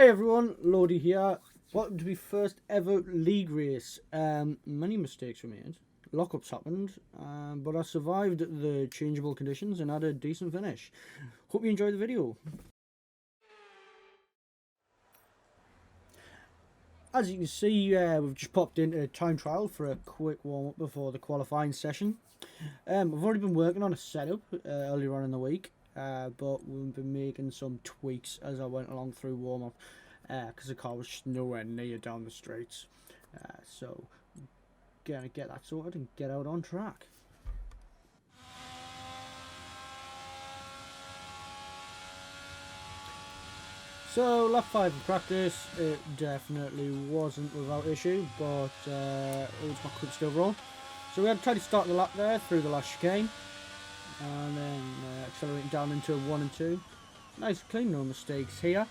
Hey everyone, Lodi here. Welcome to my first ever league race. Many mistakes were made, lockups happened, but I survived the changeable conditions and had a decent finish. Hope you enjoyed the video. As you can see, we've just popped into a time trial for a quick warm-up before the qualifying session. I've already been working on a setup earlier on in the week, but we've been making some tweaks as I went along through warm-up because the car was just nowhere near down the straights. So, gonna get that sorted and get out on track. So, lap 5 in practice, it definitely wasn't without issue, but it was my quickest overall. So we had a tidy start of the lap there through the last chicane, and then accelerating down into 1 and 2. Nice clean, no mistakes here.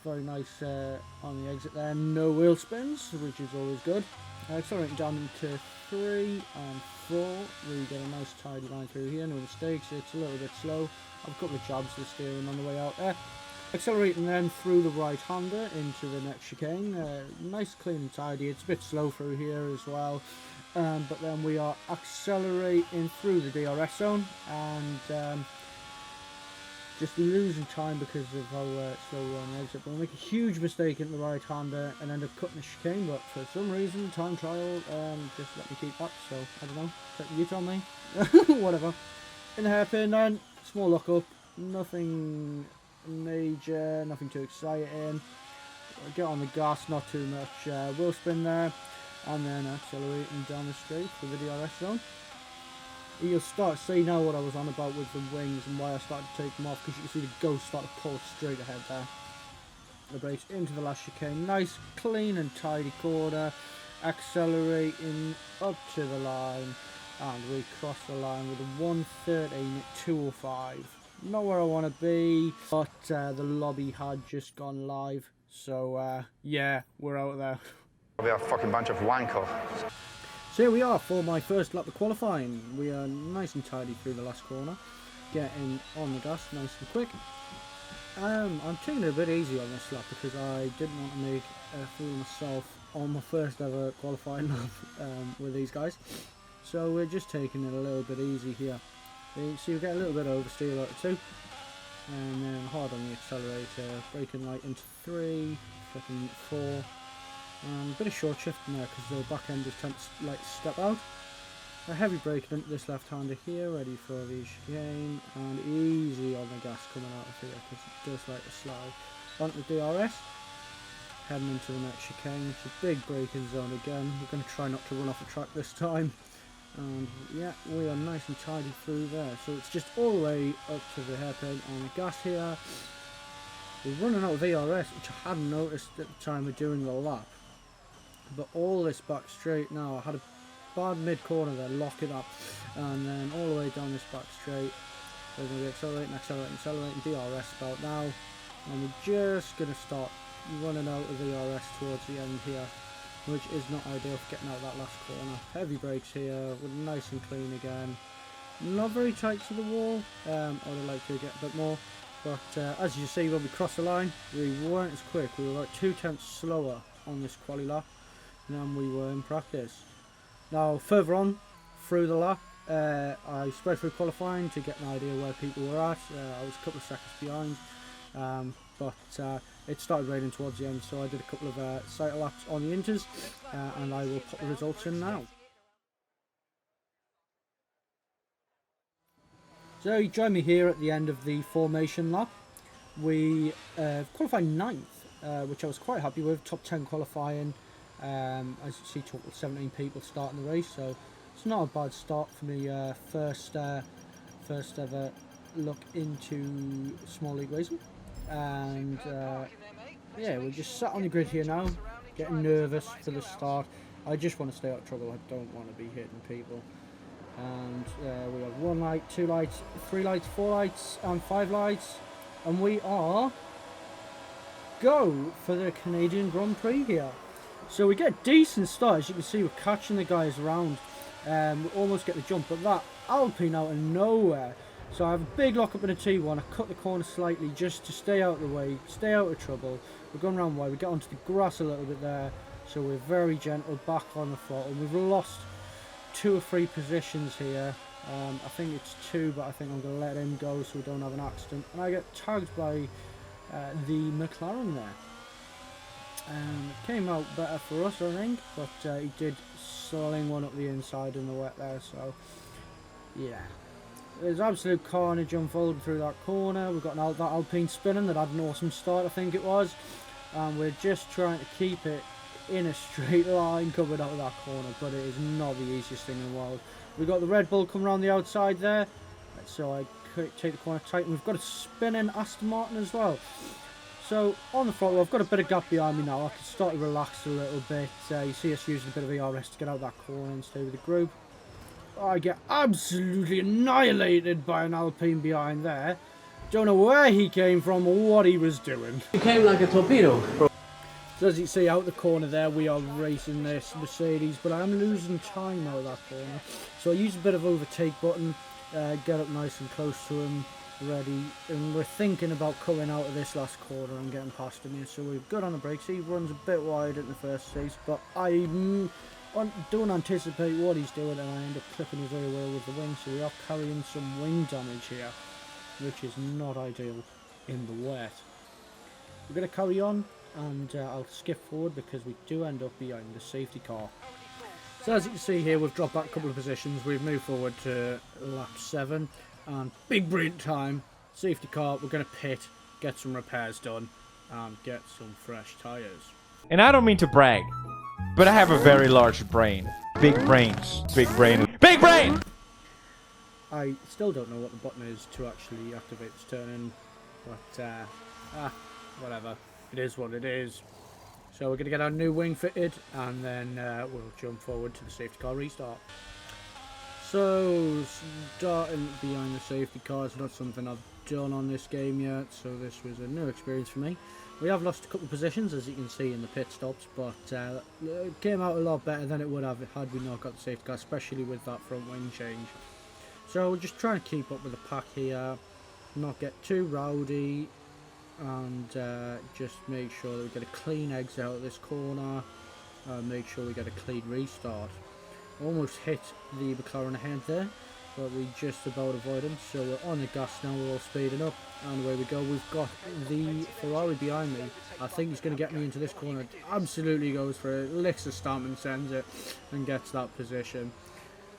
Very nice on the exit there, no wheel spins, which is always good. Accelerating down into 3 and 4, we get a nice tidy line through here, no mistakes. It's a little bit slow. I've a couple of jabs to the steering on the way out there. Accelerating then through the right-hander into the next chicane. Nice, clean and tidy. It's a bit slow through here as well. But then we are accelerating through the DRS zone and just losing time because of how slow we're on the exit. But we'll make a huge mistake in the right-hander and end up cutting the chicane. But for some reason, time trial just let me keep that. So, I don't know. You tell me. Whatever. In the hairpin then, small lock-up. Nothing major, nothing too exciting. Get on the gas, not too much wheel spin there, and then accelerating down the straight for the DRS zone. You'll start to see now what I was on about with the wings and why I started to take them off, because you can see the ghost start to pull straight ahead there. The brakes into the last chicane, nice clean and tidy corner, accelerating up to the line, and we cross the line with a 1:13.205. Not where I want to be, but the lobby had just gone live, so yeah, we're out there. We are a fucking bunch of wankers. So here we are for my first lap of qualifying. We are nice and tidy through the last corner, getting on the gas nice and quick. I'm taking it a bit easy on this lap because I didn't want to make a fool of myself on my first ever qualifying lap with these guys. So we're just taking it a little bit easy here. So you get a little bit of oversteer out of 2, and then hard on the accelerator, braking light into 3, flipping 4, and a bit of short shifting there because the back end just tends to like step out. A heavy braking into this left-hander here, ready for the chicane, and easy on the gas coming out of here because it does like to slide. Onto the DRS, heading into the next chicane. It's a big braking zone again. We're going to try not to run off the track this time. And yeah, we are nice and tidy through there. So it's just all the way up to the hairpin on the gas here. We're running out of VRS, which I hadn't noticed at the time of doing the lap. But all this back straight now, I had a bad mid-corner there, lock it up. And then all the way down this back straight. We're going to be accelerating, DRS about now. And we're just going to start running out of VRS towards the end here, which is not ideal for getting out that last corner. Heavy brakes here, we're nice and clean again. Not very tight to the wall, I would like to get a bit more. But as you see, when we crossed the line, we weren't as quick. We were like 2/10 slower on this quali lap than we were in practice. Now, further on through the lap, I spread through qualifying to get an idea where people were at. I was a couple of seconds behind. But it started raining towards the end, so I did a couple of cycle laps on the inters, and I will put the results in now. So you join me here at the end of the formation lap. We qualified 9th, which I was quite happy with, top 10 qualifying. As you see, total 17 people starting the race, so it's not a bad start for me. First ever look into small league racing. And yeah, we're just sat on the grid here now, getting nervous for the start. I just want to stay out of trouble. I don't want to be hitting people. And we have 1 light, 2 lights, 3 lights, 4 lights, and 5 lights, and we are go for the Canadian Grand Prix here. So we get a decent start. As you can see, we're catching the guys around. We almost get the jump, but that Alpine out of nowhere So I have a big lock up in a T1. I cut the corner slightly just to stay out of the way, stay out of trouble. We're going around wide. We get onto the grass a little bit there, so we're very gentle back on the throttle. We've lost 2 or 3 positions here. I think it's 2, but I think I'm going to let him go so we don't have an accident. And I get tagged by the McLaren there. It came out better for us, I think, but he did sling one up the inside in the wet there, so yeah. There's absolute carnage unfolding through that corner. We've got that Alpine spinning that had an awesome start, I think it was. And we're just trying to keep it in a straight line coming out of that corner, but it is not the easiest thing in the world. We've got the Red Bull coming around the outside there, so I take the corner tight, and we've got a spinning Aston Martin as well. So on the throttle, I've got a bit of gap behind me now. I can start to relax a little bit. You see us using a bit of ERS to get out of that corner and stay with the group. I get absolutely annihilated by an Alpine behind there. Don't know where he came from or what he was doing. He came like a torpedo. So as you see out the corner there, we are racing this Mercedes, but I am losing time out of that corner. So I use a bit of overtake button, get up nice and close to him, ready, and we're thinking about coming out of this last corner and getting past him here. So we've got on the brakes. He runs a bit wide at the first stage, but I don't anticipate what he's doing, and I end up clipping his rear wheel with the wing, so we are carrying some wing damage here, which is not ideal in the wet. We're going to carry on, and I'll skip forward because we do end up behind the safety car. So as you can see here, we've dropped back a couple of positions. We've moved forward to lap 7, and big break time, safety car. We're going to pit, get some repairs done, and get some fresh tyres. And I don't mean to brag, but I have a very large brain. Big brains. Big brain. Big brain! I still don't know what the button is to actually activate this turn-in, but whatever. It is what it is. So we're going to get our new wing fitted, and then we'll jump forward to the safety car restart. So starting behind the safety car is not something I've done on this game yet, so this was a new experience for me. We have lost a couple of positions, as you can see in the pit stops, but it came out a lot better than it would have had we not got the safety car, especially with that front wing change. So we're just trying to keep up with the pack here, not get too rowdy, and just make sure that we get a clean exit out of this corner, make sure we get a clean restart. Almost hit the McLaren ahead there, but we just about avoid him. So we're on the gas now, we're all speeding up, and away we go. We've got the Ferrari behind me. I think he's going to get me into this corner. It absolutely goes for it, licks the stamp and sends it, and gets that position.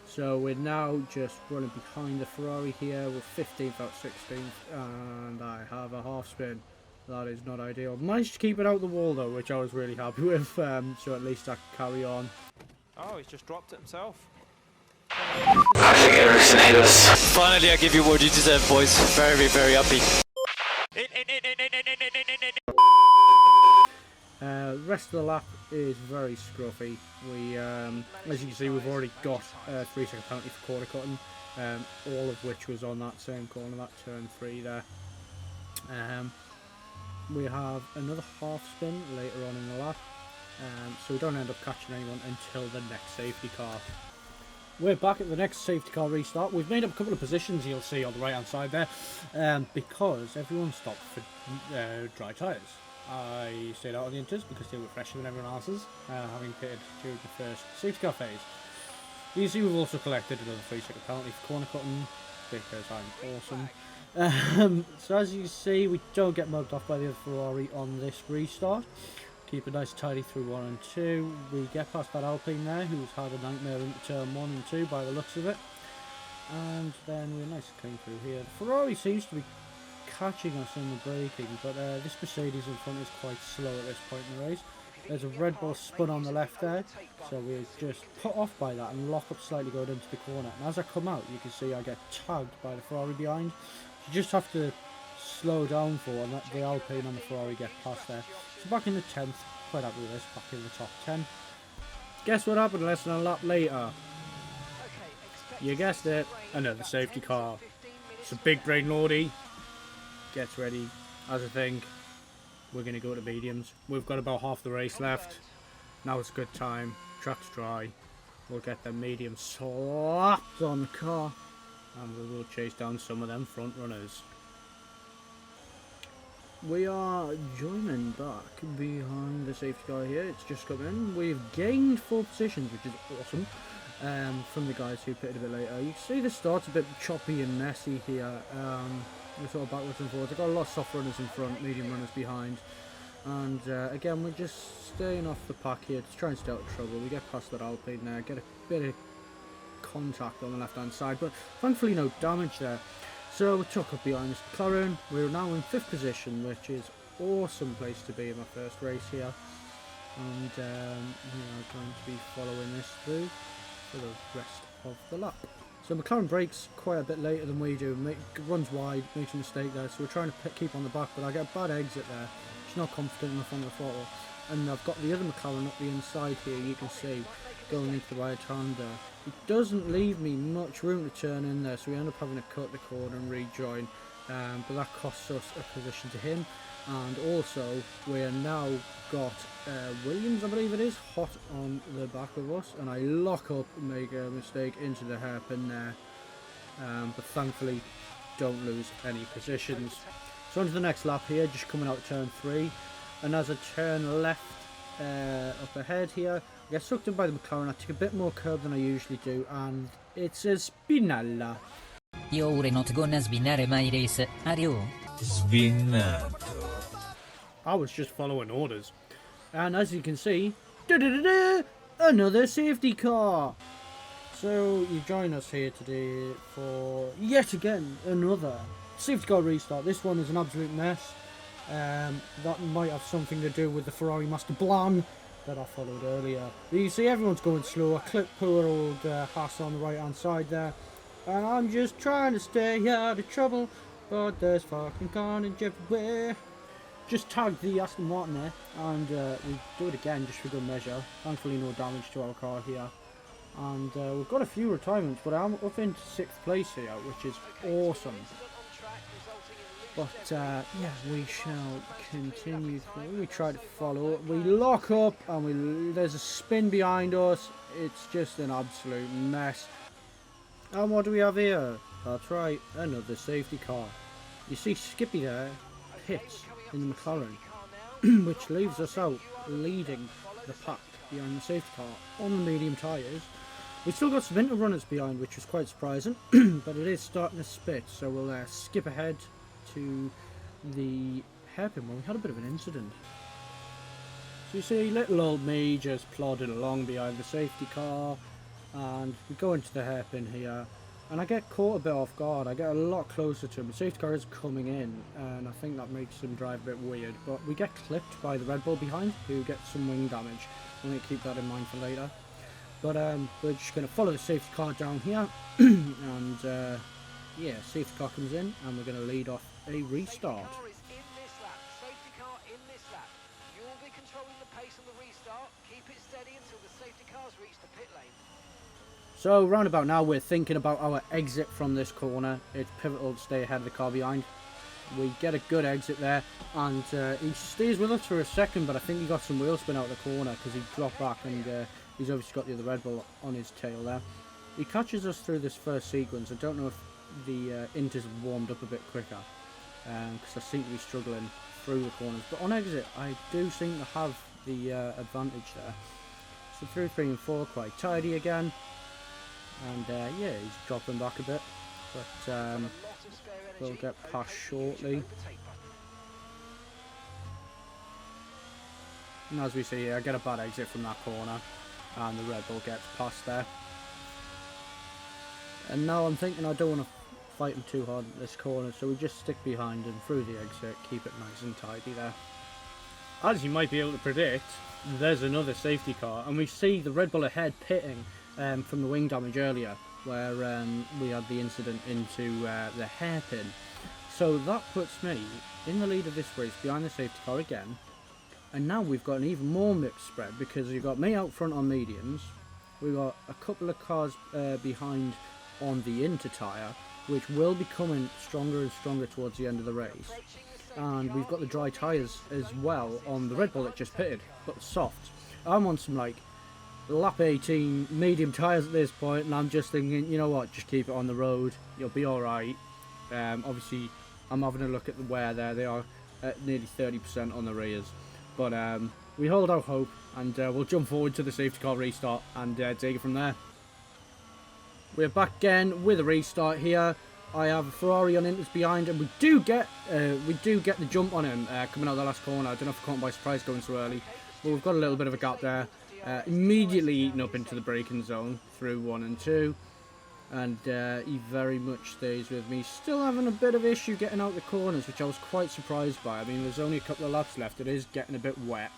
So we're now just running behind the Ferrari here. We're 15th out 16th, and I have a half spin. That is not ideal. Managed to keep it out the wall though, which I was really happy with, so at least I can carry on. Oh, he's just dropped it himself. I think Ericsson hit us. Finally, I give you what you deserve, boys. Very, very happy. Rest of the lap is very scruffy. We, as you can see, we've already got a 3-second penalty for corner cutting, all of which was on that same corner, that turn 3 there. We have another half spin later on in the lap, so we don't end up catching anyone until the next safety car. We're back at the next safety car restart. We've made up a couple of positions, you'll see on the right hand side there, because everyone stopped for dry tyres. I stayed out on the inters because they were fresher than everyone else's, having pitted during the first safety car phase. You see we've also collected another 3-second penalty for corner cutting because I'm awesome. So as you see, we don't get mugged off by the other Ferrari on this restart. Keep it nice and tidy through 1 and 2. We get past that Alpine there, who's had a nightmare into turn 1 and 2 by the looks of it. And then we're nice and clean through here. The Ferrari seems to be catching us in the braking, but this Mercedes in front is quite slow at this point in the race. There's a Red Bull spun on the left there, so we're just put off by that and lock up slightly going into the corner. And as I come out, you can see I get tagged by the Ferrari behind. You just have to slow down for, and the Alpine and the Ferrari get past there. So back in the 10th, quite happy with this, back in the top 10. Guess what happened less than a lap later? You guessed it, another safety car. So Big Brain Lordy gets ready. As I think, we're going to go to mediums. We've got about half the race left. Now it's a good time. Track's dry. We'll get the medium slapped on the car. and we will chase down some of them front runners. We are joining back behind the safety car here. It's just come in. We've gained 4 positions, which is awesome, from the guys who pitted a bit later. You can see the start's a bit choppy and messy here. We're sort of backwards and forwards. I've got a lot of soft runners in front, medium runners behind. And again, we're just staying off the pack here to try and stay out of trouble. We get past that Alpine there, get a bit of contact on the left hand side, but thankfully no damage there. So we're tucked up behind this McLaren. We're now in 5th position, which is awesome place to be in my first race here. And we are going to be following this through for the rest of the lap. So McLaren brakes quite a bit later than we do, runs wide, makes a mistake there, so we're trying to keep on the back, but I get a bad exit there. She's not confident enough on the throttle. And I've got the other McLaren up the inside here, you can see, going into the right hander. It doesn't leave me much room to turn in there, so we end up having to cut the corner and rejoin. But that costs us a position to him. And also, we're now got Williams, I believe it is, hot on the back of us. And I lock up and make a mistake into the hairpin there. But thankfully, don't lose any positions. So on to the next lap here, just coming out of turn 3. And as I turn left up ahead here, I get sucked in by the McLaren. I take a bit more curb than I usually do, and it's a spinella. You're not gonna svinare my race, are you? Svinnato. I was just following orders. And as you can see, another safety car. So you join us here today for yet again another safety car restart. This one is an absolute mess. That might have something to do with the Ferrari Master Plan that I followed earlier. You see everyone's going slow. I clipped poor old Haas on the right hand side there, and I'm just trying to stay out of trouble, but there's fucking carnage everywhere. Just tagged the Aston Martin there, and we do it again just for good measure. Thankfully no damage to our car here, and we've got a few retirements, but I'm up into 6th place here, which is awesome. But yeah, we shall continue through. We try to follow it. We lock up, and there's a spin behind us. It's just an absolute mess. And what do we have here? That's right, another safety car. You see Skippy there pits in the McLaren, which leaves us out leading the pack behind the safety car on the medium tyres. We've still got some inter runners behind, which was quite surprising, but it is starting to spit, so we'll skip ahead to the hairpin where we had a bit of an incident. So you see little old me just plodding along behind the safety car, and we go into the hairpin here, and I get caught a bit off guard. I get a lot closer to him. The safety car is coming in, and I think that makes him drive a bit weird, but we get clipped by the Red Bull behind, who gets some wing damage. I need to keep that in mind for later. But we're just going to follow the safety car down here, and yeah, safety car comes in, and we're going to lead off a restart. So round about now, we're thinking about our exit from this corner. It's pivotal to stay ahead of the car behind. We get a good exit there, and he stays with us for a second, but I think he got some wheel spin out of the corner because he dropped back, and he's obviously got the other Red Bull on his tail there. He catches us through this first sequence. I don't know if the Inters have warmed up a bit quicker, because I seem to be struggling through the corners. But on exit, I do seem to have the advantage there. So through 3 and 4, quite tidy again. And yeah, he's dropping back a bit, but we'll get past shortly. And as we see here, I get a bad exit from that corner, and the Red Bull gets past there. And now I'm thinking I don't want to fight him too hard at this corner, so we just stick behind him through the exit, keep it nice and tidy there. As you might be able to predict, there's another safety car, and we see the Red Bull ahead pitting from the wing damage earlier, where we had the incident into the hairpin. So that puts me in the lead of this race behind the safety car again, and now we've got an even more mixed spread, because you've got me out front on mediums, we've got a couple of cars behind on the inter tyre, which will be coming stronger and stronger towards the end of the race, and we've got the dry tyres as well on the Red Bull that just pitted, but soft. I'm on some like lap 18, medium tyres at this point, and I'm just thinking, you know what, just keep it on the road, you'll be alright. Obviously, I'm having a look at the wear there, they are at nearly 30% on the rears. But we hold out hope, and we'll jump forward to the safety car restart and take it from there. We're back again with a restart here. I have a Ferrari on Inters behind, and we do get the jump on him coming out of the last corner. I don't know if I caught him by surprise going so early, but we've got a little bit of a gap there. Immediately eaten up into the braking zone through 1 and 2, and he very much stays with me. Still having a bit of issue getting out the corners, which I was quite surprised by. I mean, there's only a couple of laps left. It is getting a bit wet,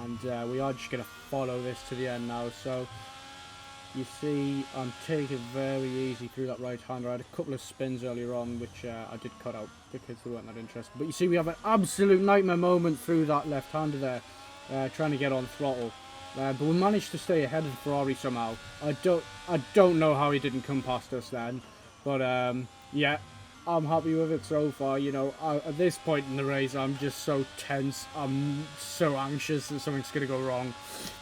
and we are just going to follow this to the end now. So you see, I'm taking very easy through that right-hander. I had a couple of spins earlier on, which I did cut out because they weren't that interested. But you see, we have an absolute nightmare moment through that left-hander there, trying to get on throttle. But we managed to stay ahead of the Ferrari somehow. I don't know how he didn't come past us then. But yeah, I'm happy with it so far. You know, at this point in the race, I'm just so tense. I'm so anxious that something's going to go wrong.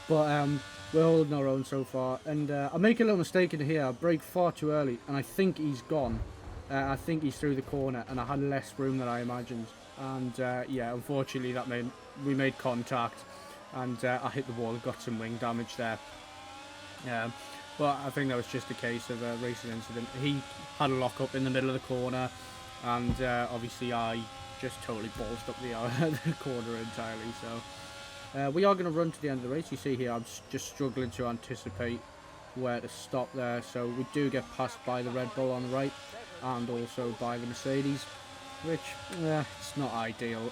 But we're holding our own so far, and I make a little mistake in here. I brake far too early, and I think he's gone. I think he's through the corner, and I had less room than I imagined. And yeah, unfortunately, we made contact, and I hit the wall and got some wing damage there. But I think that was just a case of a racing incident. He had a lock up in the middle of the corner, and obviously I just totally ballsed up the corner entirely. So. We are going to run to the end of the race. You see here, I'm just struggling to anticipate where to stop there. So we do get passed by the Red Bull on the right, and also by the Mercedes, which it's not ideal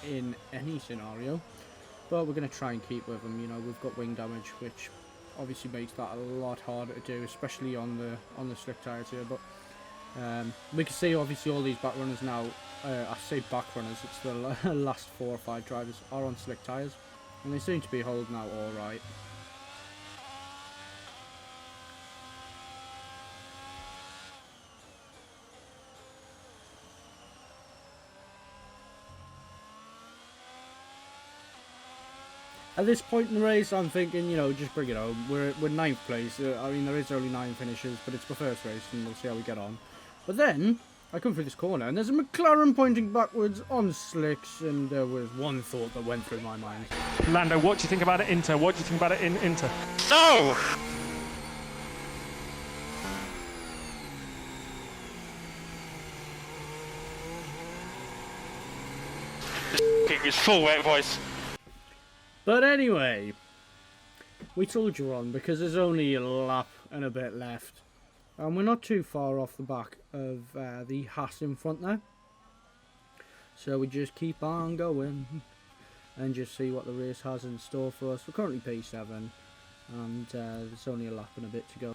in any scenario. But we're going to try and keep with them. You know, we've got wing damage, which obviously makes that a lot harder to do, especially on the slick tyres here. But we can see obviously all these back runners now. I say back runners, it's the last 4 or 5 drivers are on slick tyres. And they seem to be holding out alright. At this point in the race, I'm thinking, you know, just bring it home. We're 9th place. I mean, there is only 9 finishes, but it's my first race, and we'll see how we get on. But then I come through this corner, and there's a McLaren pointing backwards on slicks, and there was one thought that went through my mind. Lando, what do you think about it, Inter? What do you think about it in Inter? No! It's full wet voice. But anyway, we told you on because there's only a lap and a bit left. And we're not too far off the back of the Haas in front there. So we just keep on going and just see what the race has in store for us. We're currently P7 and there's only a lap and a bit to go.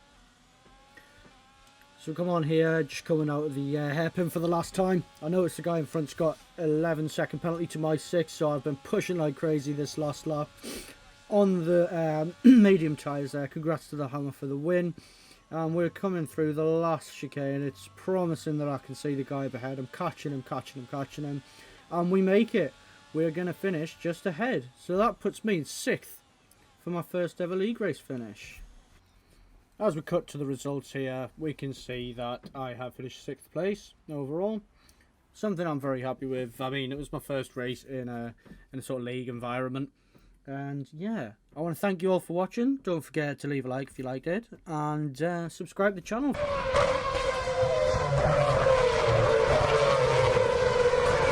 So come on here, just coming out of the hairpin for the last time. I noticed the guy in front's got 11-second penalty to my 6, so I've been pushing like crazy this last lap on the medium tyres there. Congrats to the Hammer for the win. And we're coming through the last chicane. It's promising that I can see the guy up ahead. I'm catching him. And we make it. We're going to finish just ahead. So that puts me in 6th for my first ever league race finish. As we cut to the results here, we can see that I have finished 6th place overall. Something I'm very happy with. I mean, it was my first race in a sort of league environment. And yeah, I want to thank you all for watching. Don't forget to leave a like if you liked it. And subscribe to the channel.